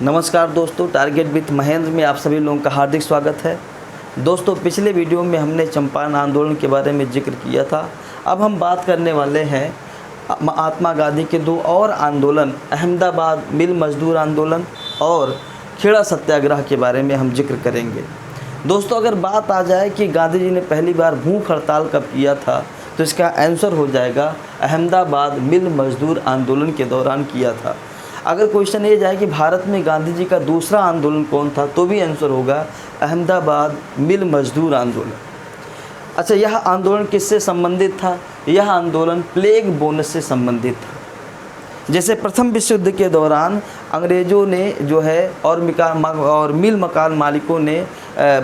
नमस्कार दोस्तों, target with Mahendra में आप सभी लोगों का हार्दिक स्वागत है। दोस्तों, पिछले वीडियो में हमने चंपारण आंदोलन के बारे में जिक्र किया था। अब हम बात करने वाले हैं महात्मा गांधी के दो और आंदोलन, अहमदाबाद मिल मजदूर आंदोलन और खेड़ा सत्याग्रह के बारे में हम जिक्र करेंगे। दोस्तों, अगर बात आ जाए कि गांधी जी ने पहली बार भूख हड़ताल कब किया था, तो इसका आंसर हो जाएगा अहमदाबाद मिल मजदूर आंदोलन के दौरान किया था। अगर क्वेश्चन ये जाए कि भारत में गांधी जी का दूसरा आंदोलन कौन था, तो भी आंसर होगा अहमदाबाद मिल मजदूर आंदोलन। अच्छा, यह आंदोलन किससे संबंधित था? यह आंदोलन प्लेग बोनस से संबंधित था। जैसे प्रथम विश्व युद्ध के दौरान अंग्रेज़ों ने जो है और मिल मकान मालिकों ने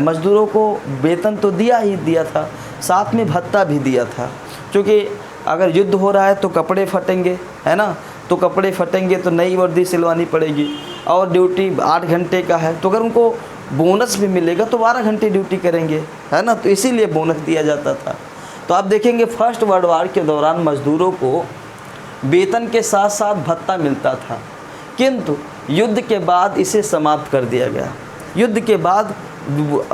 मजदूरों को वेतन तो दिया ही दिया था, साथ में भत्ता भी दिया था। क्योंकि अगर युद्ध हो रहा है तो कपड़े फटेंगे, है ना, तो कपड़े फटेंगे तो नई वर्दी सिलवानी पड़ेगी, और ड्यूटी 8 घंटे का है तो अगर उनको बोनस भी मिलेगा तो 12 घंटे ड्यूटी करेंगे, है ना, तो इसीलिए बोनस दिया जाता था। तो आप देखेंगे फर्स्ट वर्ल्ड वार के दौरान मजदूरों को वेतन के साथ साथ भत्ता मिलता था, किंतु युद्ध के बाद इसे समाप्त कर दिया गया। युद्ध के बाद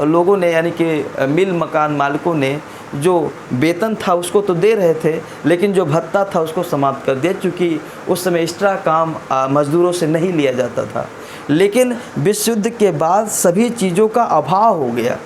लोगों ने, यानी कि मिल मकान मालिकों ने, जो वेतन था उसको तो दे रहे थे, लेकिन जो भत्ता था उसको समाप्त कर दिया, क्योंकि उस समय एक्स्ट्रा काम मजदूरों से नहीं लिया जाता था। लेकिन विश्व युद्ध के बाद सभी चीज़ों का अभाव हो गया,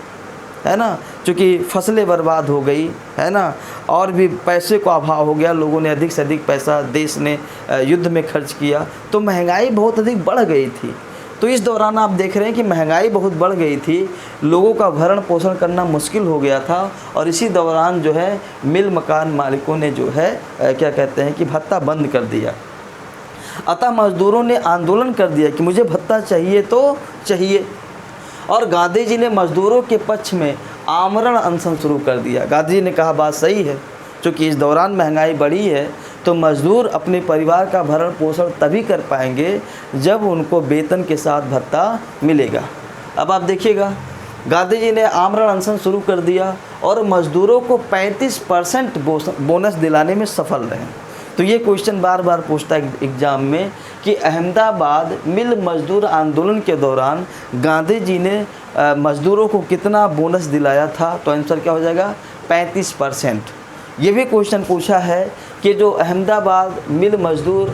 है ना, क्योंकि फसलें बर्बाद हो गई, है ना, और भी पैसे का अभाव हो गया। लोगों ने अधिक से अधिक पैसा देश ने युद्ध में खर्च किया, तो महंगाई बहुत अधिक बढ़ गई थी। तो इस दौरान आप देख रहे हैं कि महंगाई बहुत बढ़ गई थी, लोगों का भरण पोषण करना मुश्किल हो गया था, और इसी दौरान जो है मिल मकान मालिकों ने जो है क्या कहते हैं कि भत्ता बंद कर दिया। अतः मजदूरों ने आंदोलन कर दिया कि मुझे भत्ता चाहिए तो चाहिए, और गांधी जी ने मजदूरों के पक्ष में आमरण अनशन शुरू कर दिया। गांधी जी ने कहा बात सही है, क्योंकि इस दौरान महंगाई बढ़ी है तो मज़दूर अपने परिवार का भरण पोषण तभी कर पाएंगे जब उनको वेतन के साथ भत्ता मिलेगा। अब आप देखिएगा, गांधी जी ने आमरण अनशन शुरू कर दिया और मज़दूरों को 35% बोनस दिलाने में सफल रहे। तो ये क्वेश्चन बार बार पूछता है एग्ज़ाम में कि अहमदाबाद मिल मजदूर आंदोलन के दौरान गांधी जी ने मज़दूरों को कितना बोनस दिलाया था, तो आंसर क्या हो जाएगा 35%। ये भी क्वेश्चन पूछा है कि जो अहमदाबाद मिल मजदूर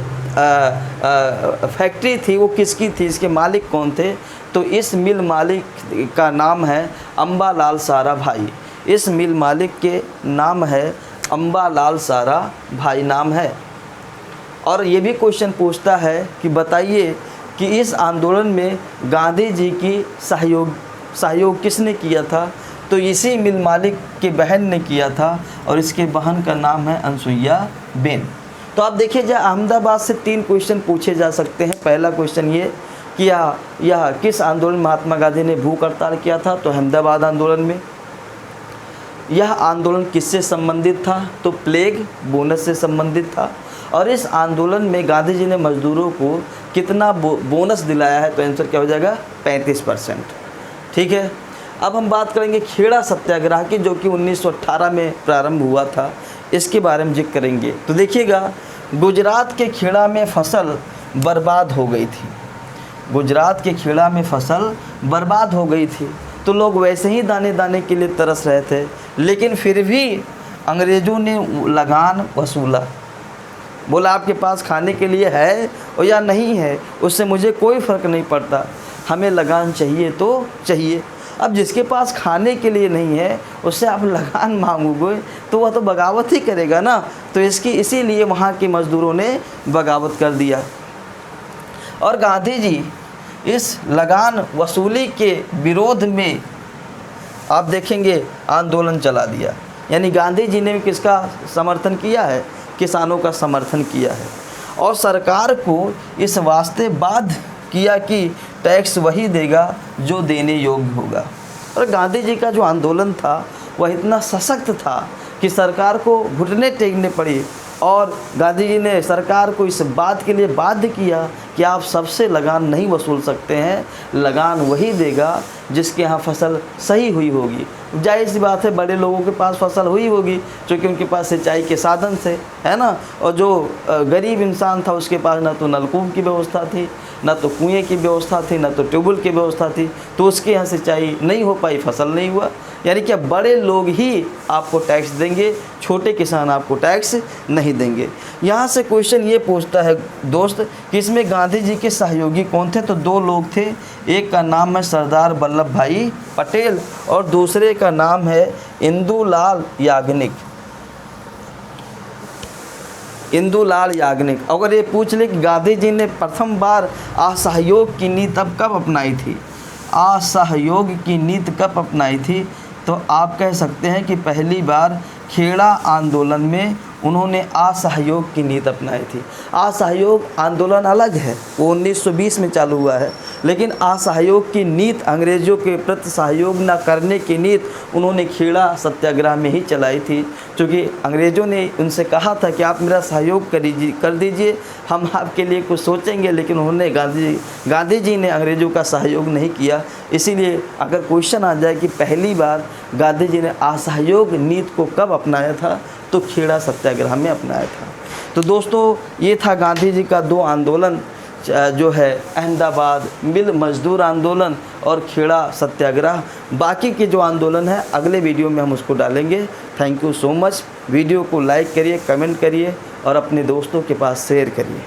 फैक्ट्री थी वो किसकी थी, इसके मालिक कौन थे, तो इस मिल मालिक का नाम है अम्बालाल सारा भाई। इस मिल मालिक के नाम है अम्बालाल सारा भाई नाम है। और ये भी क्वेश्चन पूछता है कि बताइए कि इस आंदोलन में गांधी जी की सहयोग किसने किया था, तो इसी मिल मालिक के बहन ने किया था, और इसके बहन का नाम है अनसुईया बेन। तो आप देखिए, जहाँ अहमदाबाद से 3 क्वेश्चन पूछे जा सकते हैं। पहला क्वेश्चन ये कि यह किस आंदोलन महात्मा गांधी ने भूख हड़ताल किया था, तो अहमदाबाद आंदोलन में। यह आंदोलन किससे संबंधित था, तो प्लेग बोनस से संबंधित था। और इस आंदोलन में गांधी जी ने मजदूरों को कितना बोनस दिलाया है, तो आंसर क्या हो जाएगा 35%। ठीक है, अब हम बात करेंगे खेड़ा सत्याग्रह की, जो कि 1918 में प्रारंभ हुआ था। इसके बारे में जिक्र करेंगे। तो देखिएगा, गुजरात के खेड़ा में फसल बर्बाद हो गई थी। गुजरात के खेड़ा में फसल बर्बाद हो गई थी, तो लोग वैसे ही दाने दाने के लिए तरस रहे थे, लेकिन फिर भी अंग्रेज़ों ने लगान वसूला। बोला आपके पास खाने के लिए है और या नहीं है, उससे मुझे कोई फ़र्क नहीं पड़ता, हमें लगान चाहिए तो चाहिए। अब जिसके पास खाने के लिए नहीं है उससे आप लगान मांगोगे तो वह तो बगावत ही करेगा ना। तो इसीलिए वहाँ के मज़दूरों ने बगावत कर दिया, और गांधी जी इस लगान वसूली के विरोध में आप देखेंगे आंदोलन चला दिया। यानी गांधी जी ने किसका समर्थन किया है, किसानों का समर्थन किया है, और सरकार को इस वास्ते बाध्य किया कि टैक्स वही देगा जो देने योग्य होगा। और गांधी जी का जो आंदोलन था वह इतना सशक्त था कि सरकार को घुटने टेकने पड़ी, और गांधी जी ने सरकार को इस बात के लिए बाध्य किया कि आप सबसे लगान नहीं वसूल सकते हैं, लगान वही देगा जिसके यहाँ फसल सही हुई होगी। जाहिर सी बात है बड़े लोगों के पास फसल हुई होगी क्योंकि उनके पास सिंचाई के साधन थे, है ना। और जो गरीब इंसान था उसके पास ना तो नलकूप की व्यवस्था थी, ना तो कुएं की व्यवस्था थी, ना तो ट्यूबवेल की व्यवस्था थी, तो उसके यहाँ सिंचाई नहीं हो पाई, फसल नहीं हुआ। यानी कि बड़े लोग ही आपको टैक्स देंगे, छोटे किसान आपको टैक्स नहीं देंगे। यहाँ से क्वेश्चन ये पूछता है दोस्त कि इसमें गांधी जी के सहयोगी कौन थे? तो दो लोग थे, एक का नाम है सरदार वल्लभ भाई पटेल और दूसरे का नाम है इंदुलाल याग्निक। इंदुलाल याग्निक। अगर ये पूछ ले कि गांधी जी ने प्रथम बार असहयोग की नीति अब कब अपनाई थी, असहयोग की नीति कब अपनाई थी, तो आप कह सकते हैं कि पहली बार खेड़ा आंदोलन में उन्होंने असहयोग की नीति अपनाई थी। असहयोग आंदोलन अलग है, वो 1920 में चालू हुआ है, लेकिन असहयोग की नीति, अंग्रेज़ों के प्रति सहयोग न करने की नीति उन्होंने खेड़ा सत्याग्रह में ही चलाई थी। क्योंकि अंग्रेज़ों ने उनसे कहा था कि आप मेरा सहयोग कर दीजिए, हम आपके लिए कुछ सोचेंगे, लेकिन उन्होंने गांधी जी ने अंग्रेज़ों का सहयोग नहीं किया। इसीलिए अगर क्वेश्चन आ जाए कि पहली बार गांधी जी ने असहयोग नीति को कब अपनाया था, तो खेड़ा सत्याग्रह में अपनाया था। तो दोस्तों ये था गांधी जी का दो आंदोलन, जो है अहमदाबाद मिल मजदूर आंदोलन और खेड़ा सत्याग्रह। बाकी के जो आंदोलन है अगले वीडियो में हम उसको डालेंगे। Thank you so much. Video को लाइक करिए, कमेंट करिए और अपने दोस्तों के पास शेयर करिए।